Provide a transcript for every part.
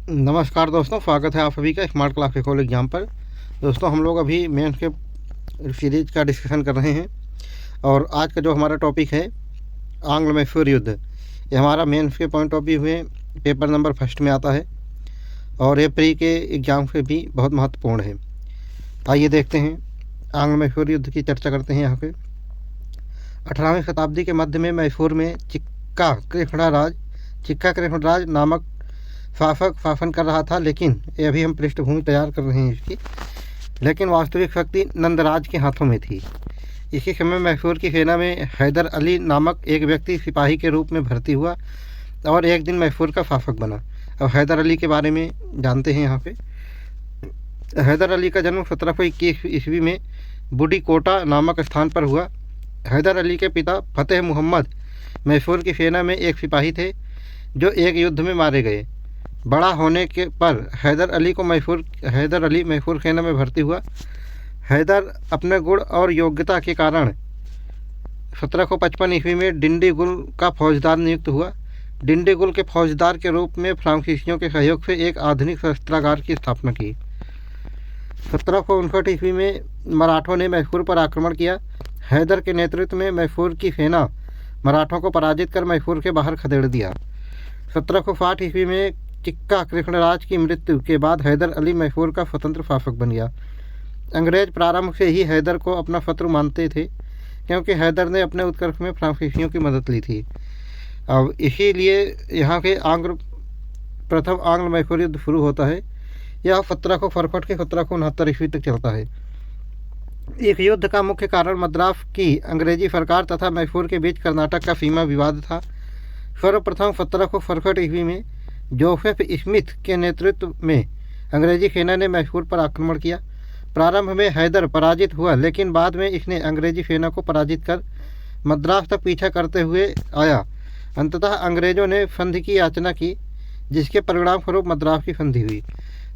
नमस्कार दोस्तों, स्वागत है आप सभी का स्मार्ट क्लास फेकोल एग्जाम पर। दोस्तों, हम लोग अभी मेंस के सीरीज का डिस्कशन कर रहे हैं और आज का जो हमारा टॉपिक है आंग्ल मैसूर युद्ध, ये हमारा मेंस के पॉइंट ऑफ व्यू में पेपर नंबर फर्स्ट में आता है और ये प्री के एग्ज़ाम से भी बहुत महत्वपूर्ण है। आइए देखते हैं, आंग्ल मैसूर युद्ध की चर्चा करते हैं। यहाँ पे 18वीं शताब्दी के मध्य में मैसूर में चिक्का कृष्ण राज नामक शासन कर रहा था, लेकिन ये अभी हम पृष्ठभूमि तैयार कर रहे हैं इसकी। लेकिन वास्तविक शक्ति नंदराज के हाथों में थी। इसी समय मैसूर की सेना में हैदर अली नामक एक व्यक्ति सिपाही के रूप में भर्ती हुआ और एक दिन मैसूर का शासक बना। अब हैदर अली के बारे में जानते हैं। यहाँ पे हैदर अली का जन्म 1721 ईस्वी में बूढ़ी कोटा नामक स्थान पर हुआ। हैदर अली के पिता फतेह मुहम्मद मैसूर की सेना में एक सिपाही थे जो एक युद्ध में मारे गए। बड़ा होने के पर हैदर अली मैसूर सेना में भर्ती हुआ। हैदर अपने गुण और योग्यता के कारण 1755 ईस्वी में डिंडी गुल का फौजदार नियुक्त हुआ। डिंडी गुल के फौजदार के रूप में फ्रांसीसियों के सहयोग से एक आधुनिक शस्त्रागार की स्थापना की। 1759 ईस्वी में मराठों ने मैसूर पर आक्रमण किया। हैदर के नेतृत्व में मैसूर की सेना मराठों को पराजित कर मैसूर के बाहर खदेड़ दिया। 1760 ईस्वी में चिक्का कृष्णराज की मृत्यु के बाद हैदर अली मैसूर का स्वतंत्र शासक बन गया। अंग्रेज प्रारंभ से ही हैदर को अपना शत्रु मानते थे, क्योंकि हैदर ने अपने उत्कर्ष में फ्रांसीसियों की मदद ली थी। अब इसीलिए यहाँ के प्रथम आंग्ल मैसूर युद्ध शुरू होता है। यह 1762 के 1769 ईस्वी तक चलता है। इस युद्ध का मुख्य कारण मद्रास की अंग्रेजी सरकार तथा मैसूर के बीच कर्नाटक का सीमा विवाद था। सर्वप्रथम 1767 ईस्वी में जोसेफ स्मिथ के नेतृत्व में अंग्रेजी सेना ने मैसूर पर आक्रमण किया। प्रारंभ में हैदर पराजित हुआ, लेकिन बाद में इसने अंग्रेजी सेना को पराजित कर मद्रास तक पीछा करते हुए आया। अंततः अंग्रेजों ने संधि की याचना की, जिसके परिणाम स्वरूप मद्रास की संधि हुई।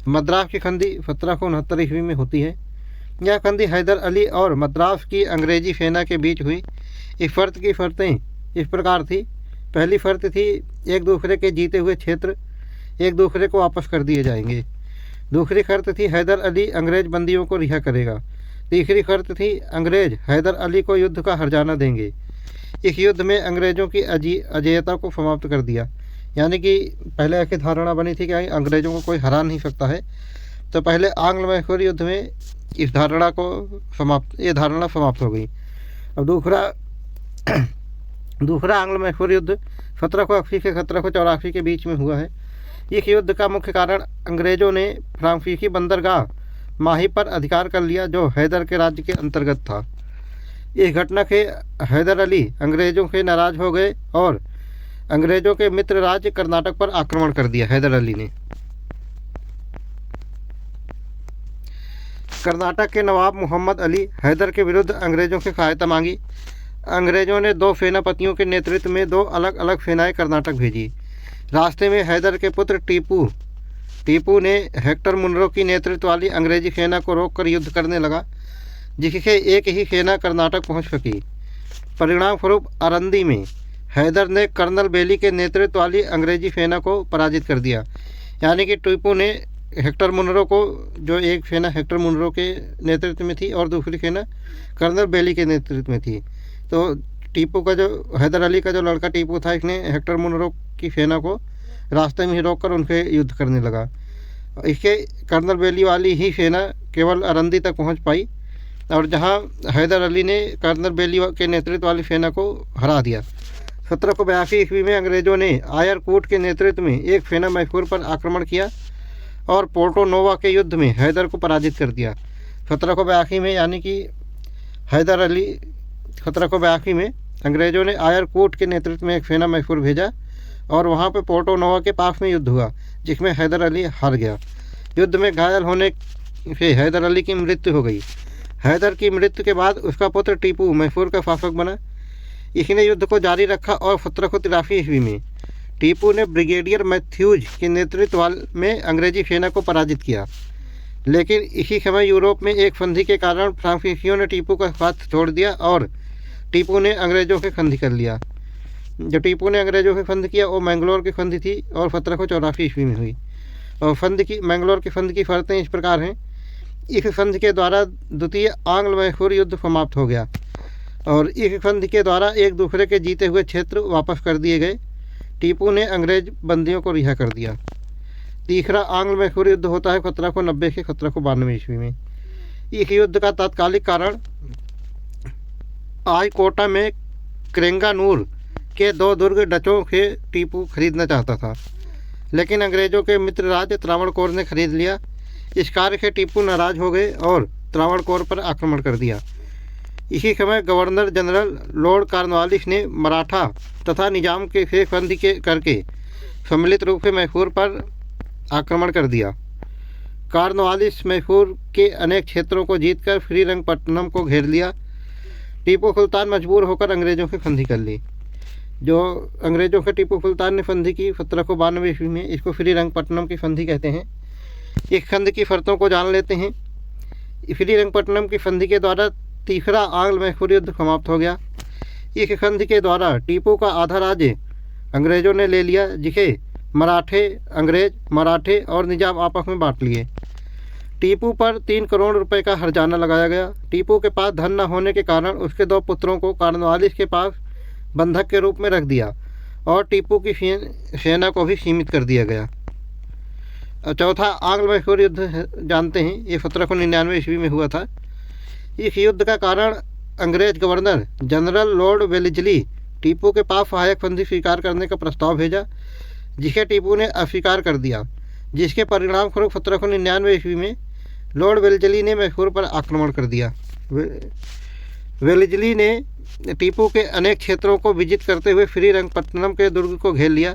मद्रास की संधि 1769 ईस्वी में होती है। यह संधि हैदर अली और मद्रास की अंग्रेजी सेना के बीच हुई। इस शर्त की शर्तें इस प्रकार थी। पहली शर्त थी, एक दूसरे के जीते हुए क्षेत्र एक दूसरे को वापस कर दिए जाएंगे। दूसरी शर्त थी, हैदर अली अंग्रेज बंदियों को रिहा करेगा। तीसरी शर्त थी, अंग्रेज हैदर अली को युद्ध का हर्जाना देंगे। इस युद्ध में अंग्रेजों की अजेयता को समाप्त कर दिया। यानी कि पहले ऐसी धारणा बनी थी कि अंग्रेजों को कोई हरा नहीं सकता है, तो पहले आंग्ल मैसूर युद्ध में ये धारणा समाप्त हो गई। अब दूसरा आंग्ल मैसूर युद्ध 1780 से 1784 के बीच में हुआ है। इस युद्ध का मुख्य कारण अंग्रेजों ने फ्रांसीसी बंदरगाह माही पर अधिकार कर लिया, जो हैदर के राज्य के अंतर्गत था। इस घटना से हैदर अली अंग्रेजों से नाराज हो गए और अंग्रेजों के मित्र राज्य कर्नाटक पर आक्रमण कर दिया। हैदर अली ने कर्नाटक के नवाब मोहम्मद अली हैदर के विरुद्ध अंग्रेजों से सहायता मांगी। अंग्रेजों ने 2 सेनापतियों के नेतृत्व में 2 अलग अलग सेनाएं कर्नाटक भेजी। रास्ते में हैदर के पुत्र टीपू ने हेक्टर मुनरो की नेतृत्व वाली अंग्रेजी सेना को रोककर युद्ध करने लगा, जिससे एक ही सेना कर्नाटक पहुंच सकी। परिणाम स्वरूप अरंदी में हैदर ने कर्नल बेली के नेतृत्व वाली अंग्रेजी सेना को पराजित कर दिया। यानी कि टीपू ने हेक्टर मुनरो को, जो एक सेना हेक्टर मुनरो के नेतृत्व में थी और दूसरी सेना कर्नल बेली के नेतृत्व में थी, तो टीपू का जो हैदर अली का जो लड़का टीपू था, इसने हेक्टर मुनरो की सेना को रास्ते में ही रोककर उनसे युद्ध करने लगा। इसके कर्नल बेली वाली ही सेना केवल अरंदी तक पहुंच पाई, और जहां हैदर अली ने कर्नल बेली के नेतृत्व वाली सेना को हरा दिया। 1782 ईस्वी में अंग्रेजों ने आयरकूट के नेतृत्व में एक सेना मैसूर पर आक्रमण किया और पोर्टो नोवा के युद्ध में हैदर को पराजित कर दिया। 1782 में, यानी कि 1782 में अंग्रेजों ने आयरकूट के नेतृत्व में एक सेना मैसूर भेजा और वहां पर पोर्टो नोवा के पास में युद्ध हुआ, जिसमें हैदर अली हार गया। युद्ध में घायल होने से हैदर अली की मृत्यु हो गई। हैदर की मृत्यु के बाद उसका पुत्र टीपू मैसूर का शासक बना। इसने युद्ध को जारी रखा और 1783 ईस्वी में टीपू ने ब्रिगेडियर मैथ्यूज के नेतृत्व में अंग्रेजी सेना को पराजित किया। लेकिन इसी समय यूरोप में एक संधि के कारण फ्रांसीसियों ने टीपू का साथ छोड़ दिया और टीपू ने अंग्रेजों से संधि कर लिया। जो टीपू ने अंग्रेजों से संधि किया वो मैंगलोर की संधि थी और 1784 ईस्वी में हुई। और मैंगलोर के फंद की शर्तें इस प्रकार हैं। इस संधि के द्वारा द्वितीय आंग्ल मैसूर युद्ध समाप्त हो गया और इस संधि के द्वारा एक दूसरे के जीते हुए क्षेत्र वापस कर दिए गए। टीपू ने अंग्रेज बंदियों को रिहा कर दिया। तीसरा आंग्ल मैसूर युद्ध होता है 1790 से 1792 ईस्वी में। इस युद्ध का तात्कालिक कारण आज कोटा में क्रेंगानूर के 2 दुर्ग डचों से टीपू खरीदना चाहता था, लेकिन अंग्रेजों के मित्र राज्य त्रावणकोर ने खरीद लिया। इस कार्य से टीपू नाराज हो गए और त्रावणकोर पर आक्रमण कर दिया। इसी समय गवर्नर जनरल लॉर्ड कॉर्नवालिस ने मराठा तथा निजाम के से संधि करके सम्मिलित रूप से मैसूर पर आक्रमण कर दिया। कॉर्नवालिस मैसूर के अनेक क्षेत्रों को जीतकर श्रीरंगपट्टनम को घेर लिया। टीपू सुल्तान मजबूर होकर अंग्रेजों से संधि कर ली। जो अंग्रेजों से टीपू सुल्तान ने संधि की 1792 ईस्वी में, इसको श्रीरंगपट्टनम की संधि कहते हैं। इस संधि की शर्तों को जान लेते हैं। श्रीरंगपट्टनम की संधि के द्वारा तीसरा आंग्ल मैसूर युद्ध समाप्त हो गया। इस संधि के द्वारा टीपू का आधा राज्य अंग्रेजों ने ले लिया, जिसे मराठे और निजाम आपस में बांट लिए। टीपू पर 3 करोड़ रुपए का हर्जाना लगाया गया। टीपू के पास धन न होने के कारण उसके 2 पुत्रों को कॉर्नवालिस के पास बंधक के रूप में रख दिया और टीपू की सेना को भी सीमित कर दिया गया। चौथा आंग्ल मैसूर युद्ध जानते हैं, ये 1799 ईस्वी में हुआ था। इस युद्ध का कारण अंग्रेज गवर्नर जनरल लॉर्ड वेलिजली टीपू के पास सहायक संधि स्वीकार करने का प्रस्ताव भेजा, जिसे टीपू ने अस्वीकार कर दिया, जिसके परिणाम स्वरूप 1799 ईस्वी में लॉर्ड वेलिजली ने मैसूर पर आक्रमण कर दिया। वेलिजली ने टीपू के अनेक क्षेत्रों को विजित करते हुए श्रीरंगपट्टनम के दुर्ग को घेर लिया।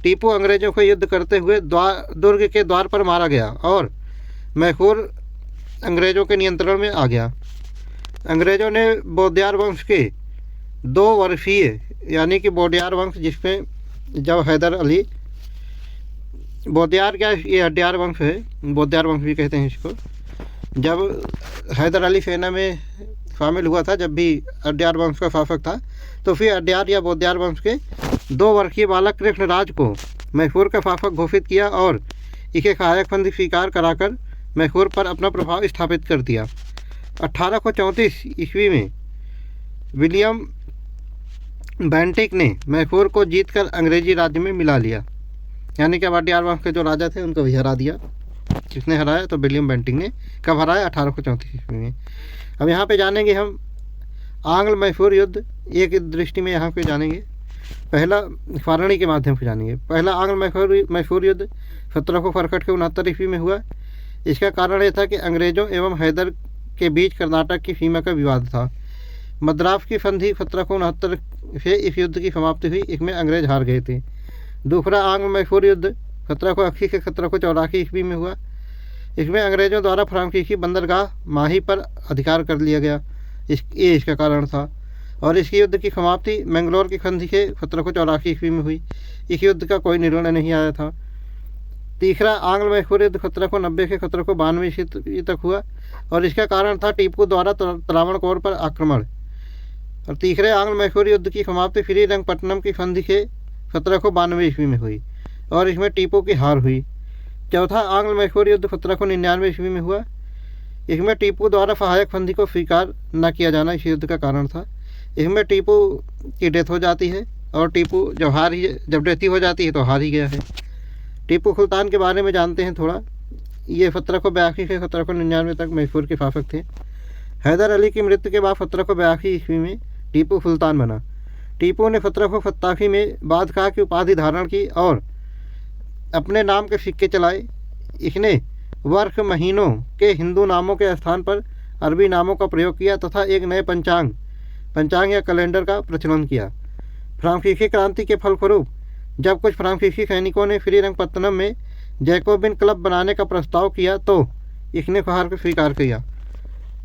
टीपू अंग्रेजों को युद्ध करते हुए दुर्ग के द्वार पर मारा गया और मैसूर अंग्रेजों के नियंत्रण में आ गया। अंग्रेजों ने बौद्यार वंश के 2 वर्षीय यानी कि बौद्यार वंश, जिसमें जब हैदर अली बौद्यार क्या ये अड्यार वंश है, बौद्यार वंश भी कहते हैं इसको, जब हैदर अली सेना में शामिल हुआ था, जब भी अड्यार वंश का शासक था, तो फिर अड्यार या बौद्यार वंश के 2 वर्षीय बालक कृष्णराज को मैसूर का शासक घोषित किया और इसे सहायक संधि स्वीकार कराकर मैसूर पर अपना प्रभाव स्थापित कर दिया। 1834 ईस्वी में विलियम बेंटिक ने मैसूर को जीतकर अंग्रेजी राज्य में मिला लिया, यानी कि अड्यार वंश के जो राजा थे उनको भी हरा दिया। किसने हराया? तो विलियम बेंटिक ने। कब हराया? 1834 ईस्वी में। अब यहाँ पे जानेंगे हम आंग्ल मैसूर युद्ध, एक दृष्टि में यहाँ पे जानेंगे। पहला सारणी के माध्यम से जानेंगे। पहला आंग्ल मैसूर युद्ध 1769 ईस्वी में हुआ। इसका कारण यह था कि अंग्रेजों एवं हैदर के बीच कर्नाटक की सीमा का विवाद था। मद्रास की संधि 1769 से इस युद्ध की समाप्ति हुई। इसमें अंग्रेज हार गए थे। दूसरा आंग्ल मैसूर युद्ध 1780 से 1784 ईस्वी में हुआ। इसमें अंग्रेजों द्वारा फ्रांसीसी बंदरगाह माही पर अधिकार कर लिया गया। ये इसका कारण था और इस युद्ध की समाप्ति मैंगलोर की संधि से 1784 ईस्वी में हुई। इस युद्ध का कोई निर्णय नहीं आया था। तीसरा आंग्ल मैसूर युद्ध 1790 से 1792 ईस्वी तक हुआ और इसका कारण था टीपू द्वारा त्रावणकोर पर आक्रमण। और तीसरे आंग्ल मैसूर युद्ध की समाप्ति श्रीरंगपट्टनम की संधि से 1792 ईस्वी में हुई और इसमें टीपू की हार हुई। चौथा आंग्ल मैसूर युद्ध 1799 ईस्वी में हुआ। इसमें टीपू द्वारा सहायक संधि को स्वीकार न किया जाना इस युद्ध का कारण था। इसमें टीपू की डेथ हो जाती है और टीपू जब डेथ हो जाती है तो हार ही गया है। टीपू सुल्तान के बारे में जानते हैं थोड़ा। ये 1782 से 1799 तक मैसूर के शासक थे। हैदर अली की मृत्यु के बाद 1782 ईस्वी में टीपू सुल्तान बना। टीपू ने 1787 में बादशाह की उपाधि धारण की और अपने नाम के सिक्के चलाए। इसने वर्ष महीनों के हिंदू नामों के स्थान पर अरबी नामों का प्रयोग किया तथा एक नए पंचांग या कैलेंडर का प्रचलन किया। फ्रांसीसी क्रांति के फलस्वरूप जब कुछ फ्रांसीसी सैनिकों ने श्रीरंगपट्टनम में जैकोबिन क्लब बनाने का प्रस्ताव किया तो इसने हार को स्वीकार किया।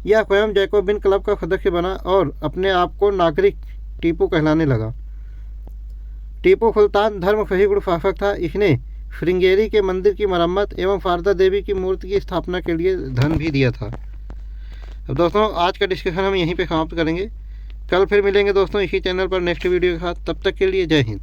यह स्वयं जैकोबिन क्लब का सदस्य बना और अपने आप को नागरिक टीपू कहलाने लगा। टीपू सुल्तान धर्म सहिष्णु शासक था। इसने श्रृंगेरी के मंदिर की मरम्मत एवं शारदा देवी की मूर्ति की स्थापना के लिए धन भी दिया था। अब दोस्तों आज का डिस्कशन हम यहीं पे समाप्त करेंगे। कल फिर मिलेंगे दोस्तों इसी चैनल पर नेक्स्ट वीडियो के साथ। तब तक के लिए जय हिंद।